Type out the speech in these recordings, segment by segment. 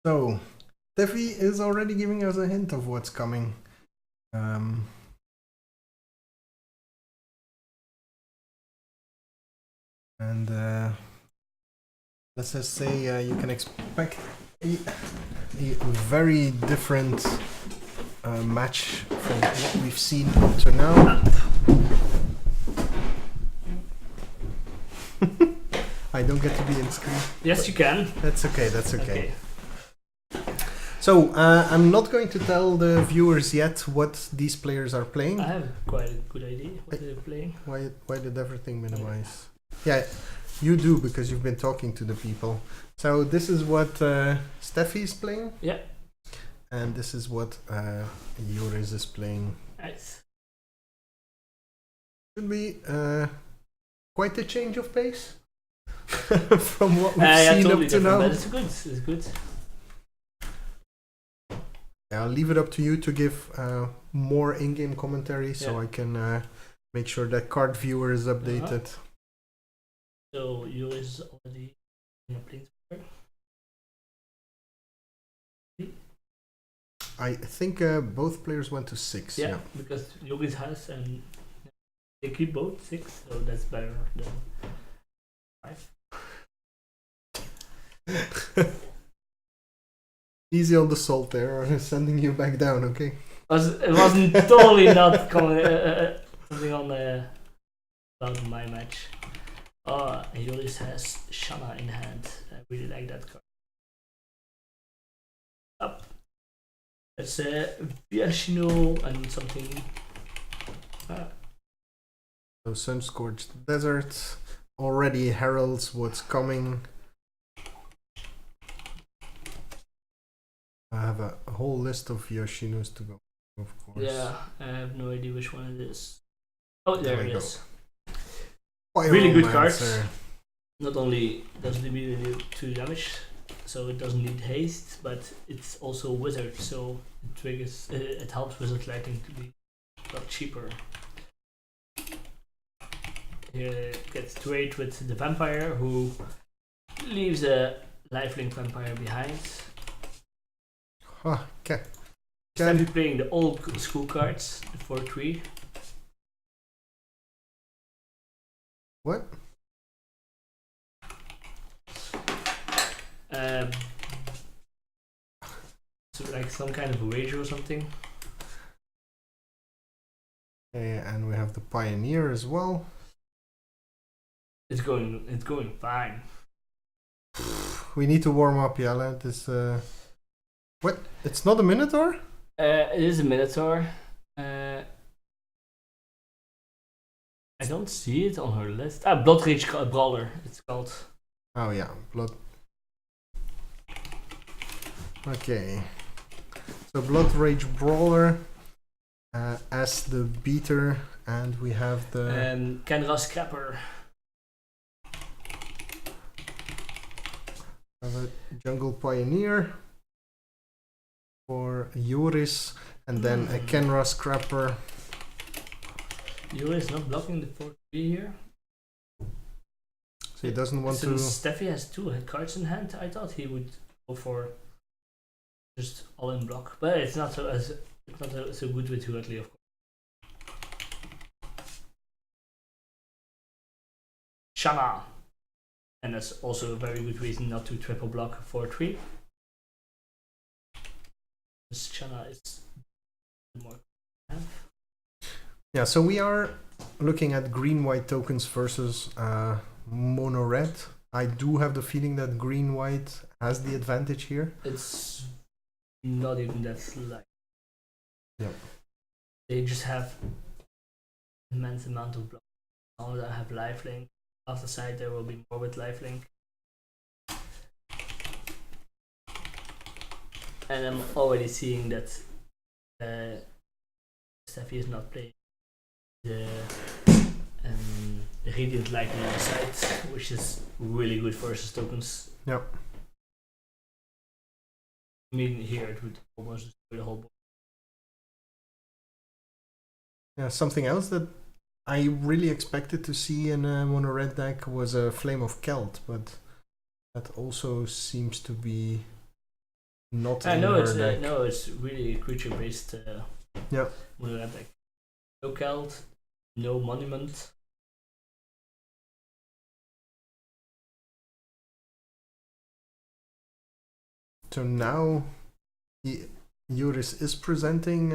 So, Steffi is already giving us a hint of what's coming. And let's just say you can expect a very different match from what we've seen up to now. I don't get to be in screen. Yes, you can. That's okay, that's okay. So, I'm not going to tell the viewers yet what these players are playing. I have quite a good idea what they're playing. Why did everything minimize? Yeah, you do because you've been talking to the people. So this is what Steffi is playing. Yeah. And this is what Joris is playing. Nice. Should be quite a change of pace from what we've seen totally up to now. But it's good. It's good. Yeah, I'll leave it up to you to give more in-game commentary so I can make sure that card viewer is updated. So Joris is already in a playing square. I think both players went to 6. Yeah, because Joris has and they keep both 6, so that's better than 5. Easy on the salt there, or sending you back down, okay? It wasn't totally not coming, something on about my match. Oh, Joris has Shanna in hand. I really like that card. Up. It's Invitational and something. So Sun-Scorched Desert already heralds what's coming. I have a whole list of Yoshinos to go, of course. Yeah, I have no idea which one it is. Oh, there it is. Really good cards. Not only does it immediately do 2 damage, so it doesn't need haste, but it's also wizard, so it triggers. It helps wizard lighting to be a lot cheaper. Here it gets trade with the vampire, who leaves a lifelink vampire behind. Okay. Steffi playing the old school cards, the 4-3. What? So like some kind of wager or something. Okay, and we have the Pioneer as well. It's going fine. We need to warm up, Jelle. This what? It's not a Minotaur? It is a Minotaur. I don't see it on her list. Blood Rage Brawler, it's called. Oh yeah, Blood. Okay. So Blood Rage Brawler as the beater, and we have the Kenra Scrapper. Have a Jungle Pioneer for Joris, and then a Kenra Scrapper. Joris not blocking the 4-3 here. So he doesn't want Since to. Steffi has 2 cards in hand, I thought he would go for just all in block, but it's not so good with Hurtley, of course. Shanna, and that's also a very good reason not to triple block 4-3. Shanna is more. Yeah, so we are looking at green-white tokens versus mono-red. I do have the feeling that green-white has the advantage here. It's not even that slight. Yep. They just have immense amount of blocks. All that have lifelink. Off the side there will be more with lifelink. And I'm already seeing that Steffi is not playing the Radiant Lightning on the side, which is really good versus tokens. Yep. I mean, here it would almost destroy the whole board. Yeah, something else that I really expected to see in a mono red deck was a Flame of Kelt, but that also seems to be not I in know her it's deck. no, it's really creature based. Yeah. Mono red deck. No Celt, no Monument. So now Joris is presenting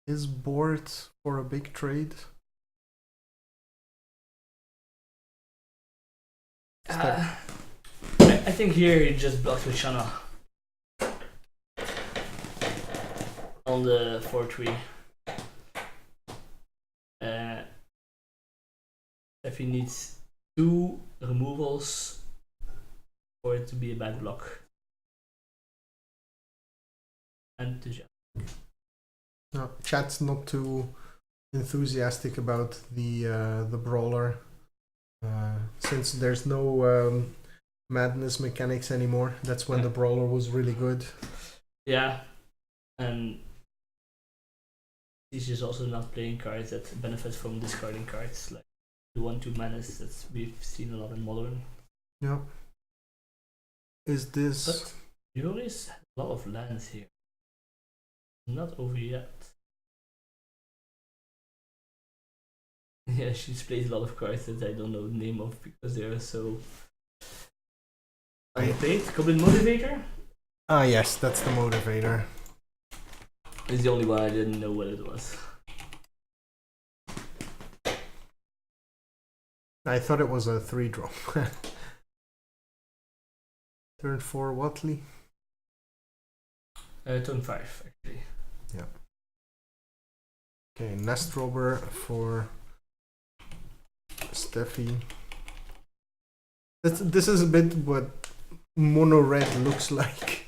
his board for a big trade. I think here he just blocked with Shana on the 4-3. If he needs 2 removals for it to be a bad block. And to No, chat's not too enthusiastic about the brawler, since there's no madness mechanics anymore. That's when the brawler was really good. yeah, and he's just also not playing cards that benefit from discarding cards, like the 1/2 menace that we've seen a lot in modern. Yeah. Is this? But Joris has a lot of lands here. Not over yet. Yeah, she's played a lot of cards that I don't know the name of because they are so. I played Goblin Motivator. Ah, yes, that's the motivator. It's the only one I didn't know what it was. I thought it was a 3-drop. Turn 4 Watley. Turn 5 actually. Yeah. Okay, Nest Robber for Steffi. This is a bit what mono red looks like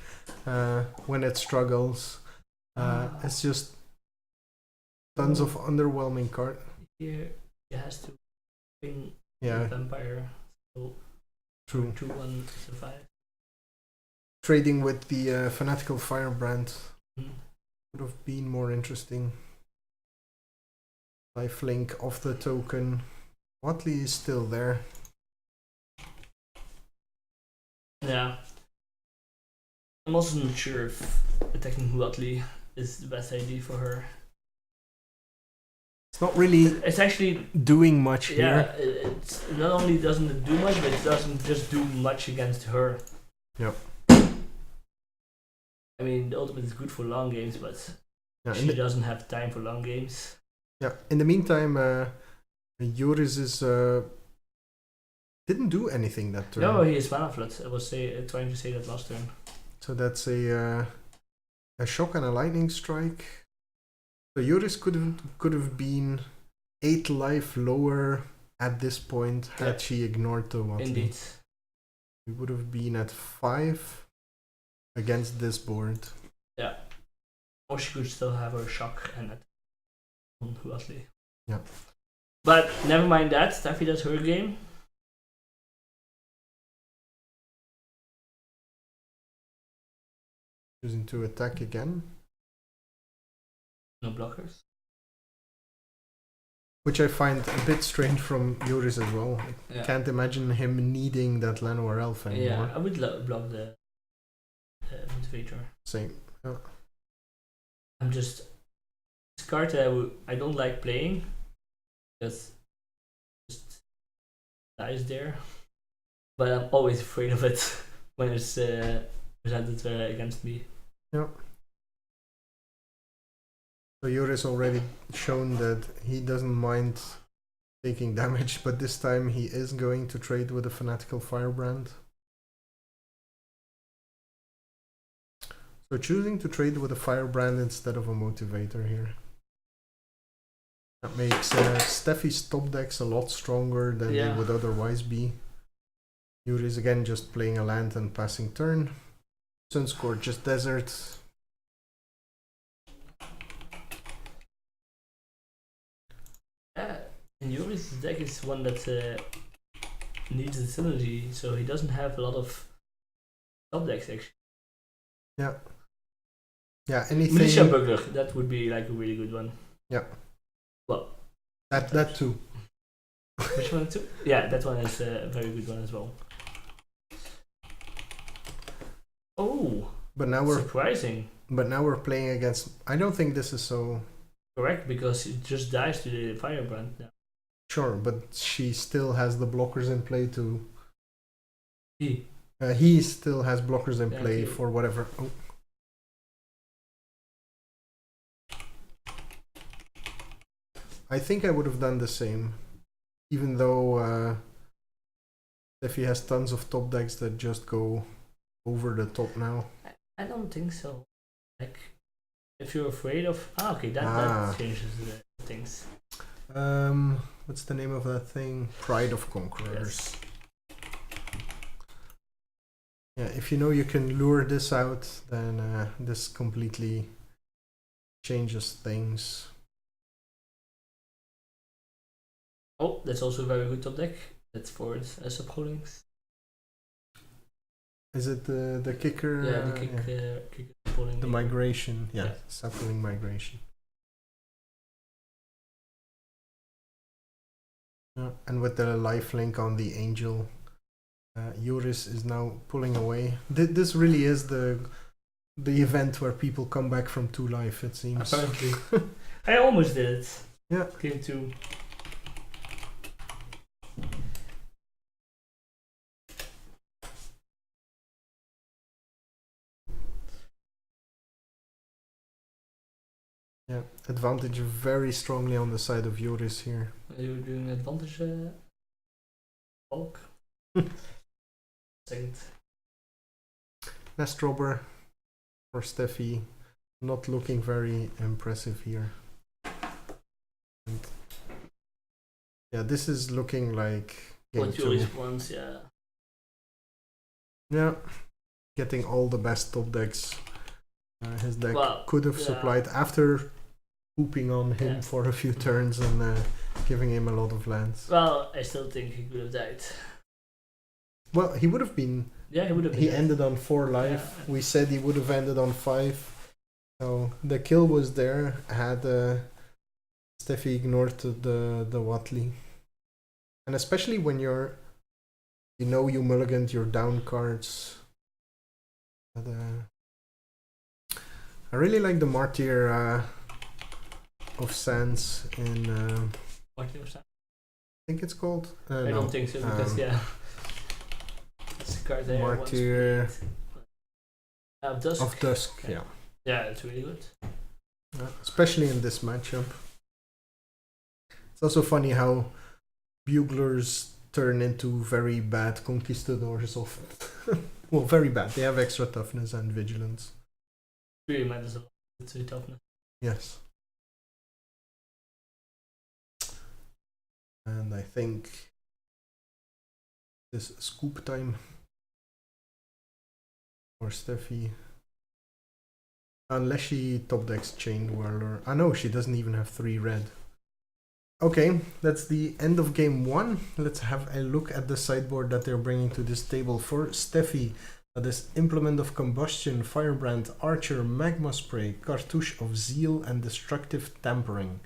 when it struggles. It's just tons of underwhelming card. Here he has to win Yeah, Vampire. So true. 2-1 survive. Trading with the Fanatical Firebrand Mm. would have been more interesting. Lifelink off the token. Watley is still there. Yeah. I'm also not sure if attacking Watley is the best idea for her. It's not really It's actually doing much yeah. here. It's not only doesn't it do much, but it doesn't just do much against her. Yep. I mean, the ultimate is good for long games, but Yeah, she doesn't have time for long games. yeah. In the meantime, Joris is didn't do anything that turn. No, he is mana flood. I was trying to say that last turn. So that's a shock and a lightning strike. So Joris could have been 8 life lower at this point had she ignored the Watley. Indeed. We would have been at 5 against this board. Yeah. Or she could still have her shock and attack on Watley. Yeah. But never mind that. Steffi does her game. Choosing to attack again. No blockers. Which I find a bit strange from Joris as well. I Yeah. can't imagine him needing that Llanowar Elf anymore. Yeah, I would block the motivator. Same. Yeah. I'm just this card that I don't like playing because it just dies there. But I'm always afraid of it when it's presented against me. Yeah. So Joris already shown that he doesn't mind taking damage, but this time he is going to trade with a Fanatical Firebrand. So choosing to trade with a Firebrand instead of a Motivator here. That makes Steffi's top decks a lot stronger than they would otherwise be. Joris again just playing a land and passing turn. Sunscorched Desert. Yeah, and Joris' deck is one that needs a synergy, so he doesn't have a lot of top decks actually. Yeah. Yeah, anything. Militia Burglar, that would be like a really good one. Yeah. Well, that too. which one too? Yeah, that one is a very good one as well. Oh, But now we're surprising. playing against. I don't think this is so. Correct, because it just dies to the firebrand now. Sure, but she still has the blockers in play to. He. He still has blockers in Yeah, play okay. for whatever. Oh. I think I would have done the same, even though Steffi has tons of top decks that just go over the top now. I don't think so. Like, if you're afraid of... okay, that changes the things. What's the name of that thing? Pride of Conquerors. Yes. Yeah, if you know you can lure this out, then this completely changes things. Oh, that's also a very good top deck. That's for sub-holdings. Is it the kicker? Yeah, the kick sub-holding. The migration, Yeah. sub-holding migration. Yeah, and with the lifelink on the angel, Joris is now pulling away. This really is the event where people come back from 2 life, it seems. Apparently. I almost did it. Yeah. Game 2. Yeah, advantage very strongly on the side of Joris here. Are you doing advantage bulk? Second. Last robber for Steffi, not looking very impressive here. And yeah, this is looking like game What 2. Joris wants, yeah. Yeah, getting all the best top decks his deck could have supplied after pooping on him for a few turns and giving him a lot of lands. Well, I still think he could have died. Well, he would have been. Yeah, he would have been. He ended on 4 life. Yeah. We said he would have ended on 5. So the kill was there. Had Steffi ignored the Watley. And especially when you mulliganed your down cards. But, I really like the Martyr of Sands in... Martyr of Sands? I think it's called? I don't think so, because it's a card there. Martyr of Dusk. Of Dusk, yeah. Yeah, it's really good. Especially in this matchup. It's also funny how buglers turn into very bad conquistadors often. Well, very bad. They have extra toughness and vigilance. Really matters a lot. It's a toughness. Yes. And I think this scoop time for Steffi. Unless she top decks Chain Whirler. I know she doesn't even have 3 red. Okay, that's the end of game 1. Let's have a look at the sideboard that they're bringing to this table for Steffi. That is Implement of Combustion, Firebrand, Archer, Magma Spray, Cartouche of Zeal, and Destructive Tampering.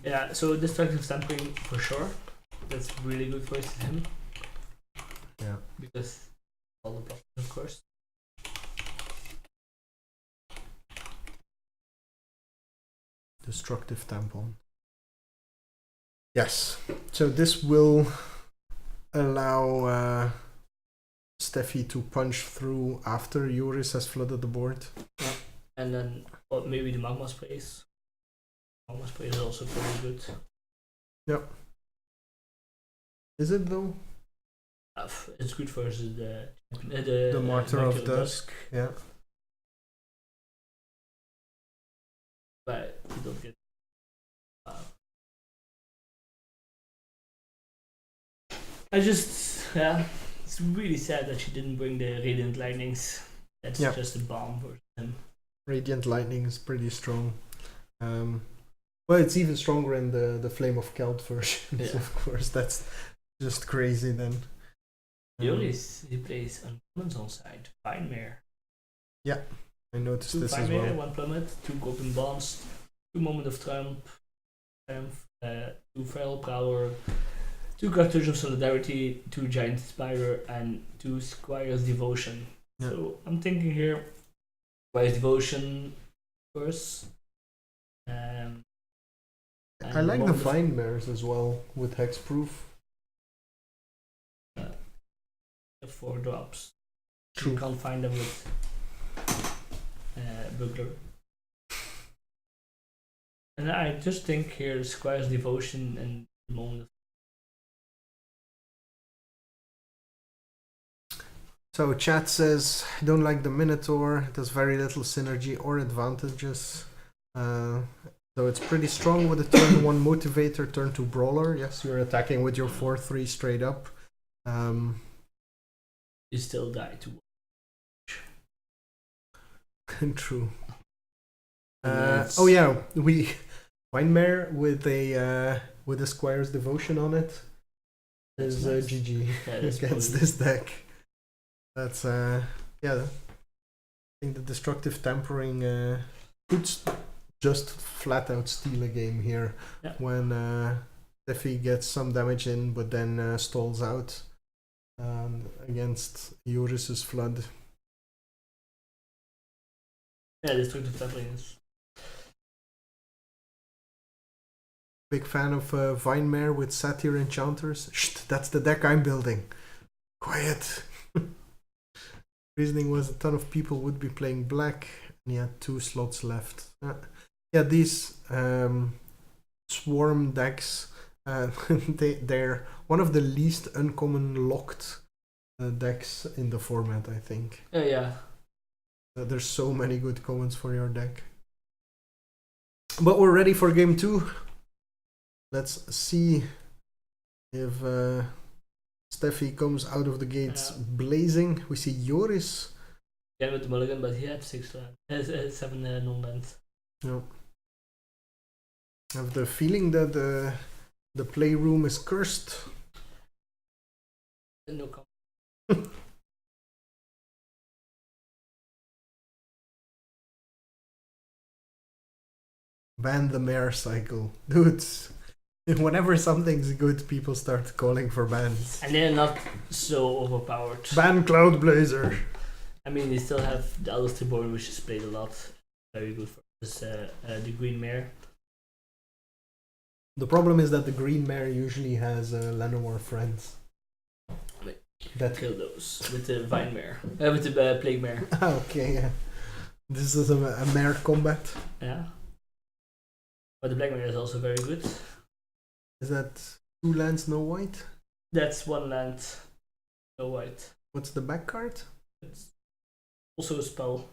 Yeah, so Destructive Tampering for sure. That's really good for him. Yeah. Because all the problems, of course. Destructive Tampon. Yes. So this will allow Steffi to punch through after Joris has flooded the board. Yeah. And then maybe the Magma Sprays. Magma Spray is also pretty good. Yep. Is it though? It's good versus the Martyr of Dusk. Yeah. But you don't get. It's really sad that she didn't bring the Radiant Lightnings. That's just a bomb for him. Radiant Lightning is pretty strong. Well, it's even stronger in the Flame of Kelt versions, of course. That's just crazy then. Joris, he plays uncommons on side. Fine Mare. Yeah, I noticed 2 this Fine as Mare, well. 1 Plummet, 2 Golden Bonds, 2 Moment of Triumph, 2 Feral Power, 2 Cartouche of Solidarity, 2 Giant Spirer, and 2 Squire's Devotion. Yeah. So I'm thinking here, Wise Devotion first. I like the Vine Mares as well with hexproof. 4 drops. True. You can't find them with Bugler. And I just think here Squire's Devotion and Moment of So chat says, I don't like the Minotaur, it has very little synergy or advantages. So it's pretty strong with a turn 1 motivator, turn 2 brawler. Yes, you're attacking with your 4-3 straight up. You still die to True. Oh yeah, Winemare with a Squire's Devotion on it is nice. GG Yeah, against this deck. That's yeah. I think the destructive tampering could just flat out steal a game here when Steffi gets some damage in, but then stalls out against Joris's flood. Yeah, destructive tampering is. Big fan of Vinemare with Satyr Enchanters. Shh, that's the deck I'm building. Quiet. Reasoning was a ton of people would be playing black, and he had 2 slots left. Yeah, these swarm decks, they're one of the least uncommon locked decks in the format, I think. Yeah. There's so many good comments for your deck. But we're ready for game 2. Let's see if Steffi comes out of the gates blazing. We see Joris. Yeah, with the mulligan, but he had 6 land. 7 non-lands. No. I have the feeling that the playroom is cursed. No comment. Ban the mare cycle. Dudes. Whenever something's good, people start calling for bans. And they're not so overpowered. Ban Cloud Blazer. I mean, they still have the Alistair Born, which is played a lot. Very good for this, the Green Mare. The problem is that the Green Mare usually has Llanowar friends. That kill those with the Vine Mare. With the Plague Mare. Okay, yeah. This is a mare combat. Yeah. But the Black Mare is also very good. Is that 2 lands, no white? That's 1 land, no white. What's the back card? It's also a spell.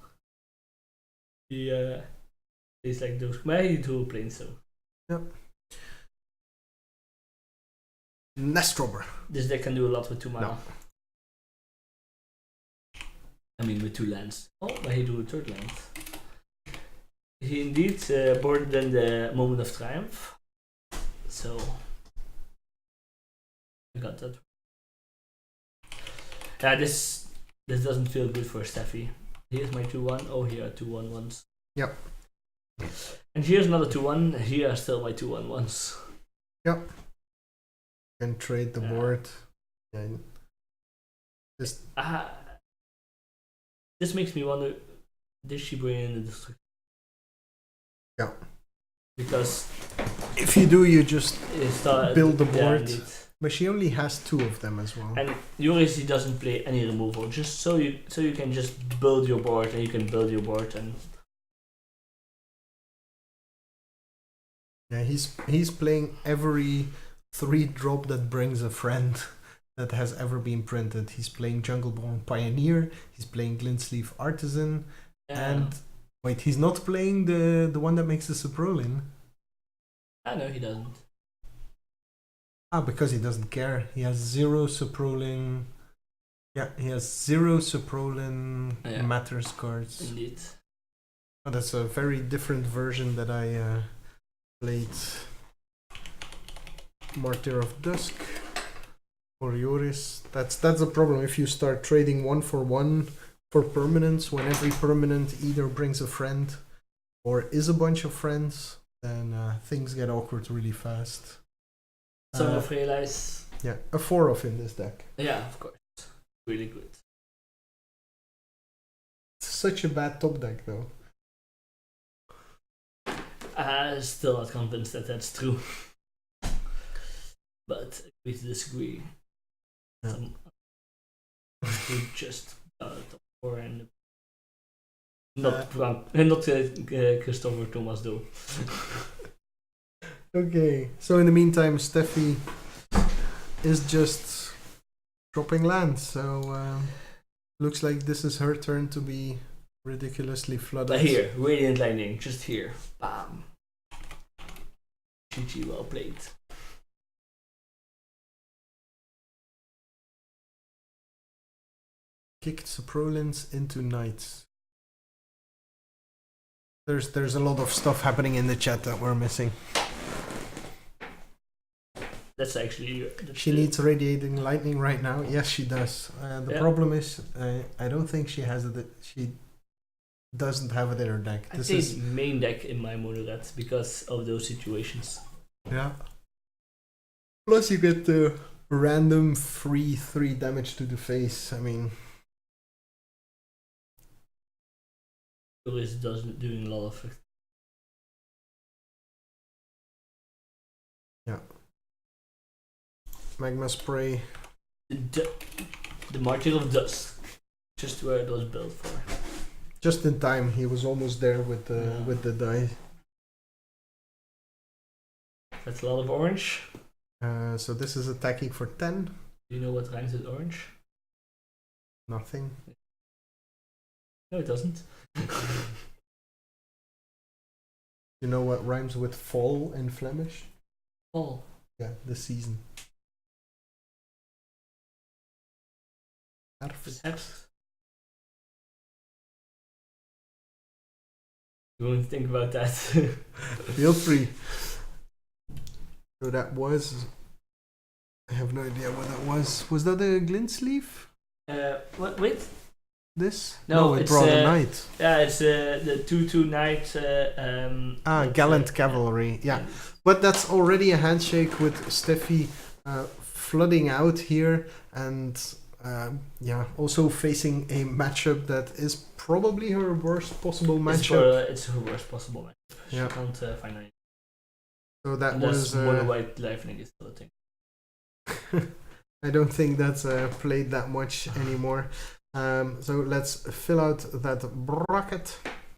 He plays like those. Maybe dual plane, so. Yep. Nestrobber. This deck can do a lot with 2 mana. No. I mean, with 2 lands. Oh, but he do a 3rd land. He indeed boarded in the Moment of Triumph. So I got that. Yeah, this doesn't feel good for Steffi. Here's my 2-1. Oh, here are 2 1-1s. Yep. And here's another 2-1. Here are still my 2 1-1s. Yep. Can trade the board. Yeah. This makes me wonder, did she bring in the destruction? Yeah. Because if you do, you just build the board. Yeah, but she only has 2 of them as well. And Joris, he doesn't play any removal, just so you can just build your board, and you can build your board. And yeah, he's playing every 3-drop that brings a friend that has ever been printed. He's playing Jungleborn Pioneer. He's playing Glintsleeve Artisan, and wait, he's not playing the one that makes the Suprolin. No, he doesn't. Because he doesn't care. He has 0 Suprolin. Yeah, he has 0 Suprolin Matters cards. Indeed. Oh, that's a very different version that I played. Martyr of Dusk for Joris. That's the problem. If you start trading 1-for-1 for permanents, when every permanent either brings a friend or is a bunch of friends, then things get awkward really fast. Son of Realize. Yeah, a 4-of in this deck. Yeah, of course. Really good. such a bad top deck, though. Still not convinced that that's true. But agree to disagree. Yeah. We just top 4 and not Christopher Thomas though. Okay, so in the meantime, Steffi is just dropping land, so looks like this is her turn to be ridiculously flooded. Here, Radiant Lightning, just here. Bam. GG, well played. Kicked Soprolins into knights. There's a lot of stuff happening in the chat that we're missing. That's actually... She needs radiating lightning right now. Yes, she does. The problem is, I don't think she has it. She doesn't have it in her deck. I say main deck in my mono red because of those situations. Yeah. Plus you get the random free 3 damage to the face. I mean... Joris doing a lot of it. Yeah. Magma spray. The Martyr of Dust. Just where it was built for. Just in time, he was almost there with the die. That's a lot of orange. So this is attacking for 10. Do you know what rhymes with orange? Nothing. No, it doesn't. You know what rhymes with fall in Flemish? Fall. Yeah, the season. Herfst. You won't think about that. Feel free. So that was... I have no idea what that was. Was that a glint sleeve? What? Wait. This? No, it it's, brought a knight. Yeah, it's the 2/2 knight. Gallant Cavalry. Yeah, but that's already a handshake with Steffi flooding out here, and also facing a matchup that is probably her worst possible matchup. It's her worst possible matchup. She can't find anything. So that and was mono white lifelink is still a thing. I don't think that's played that much anymore. So let's fill out that bracket.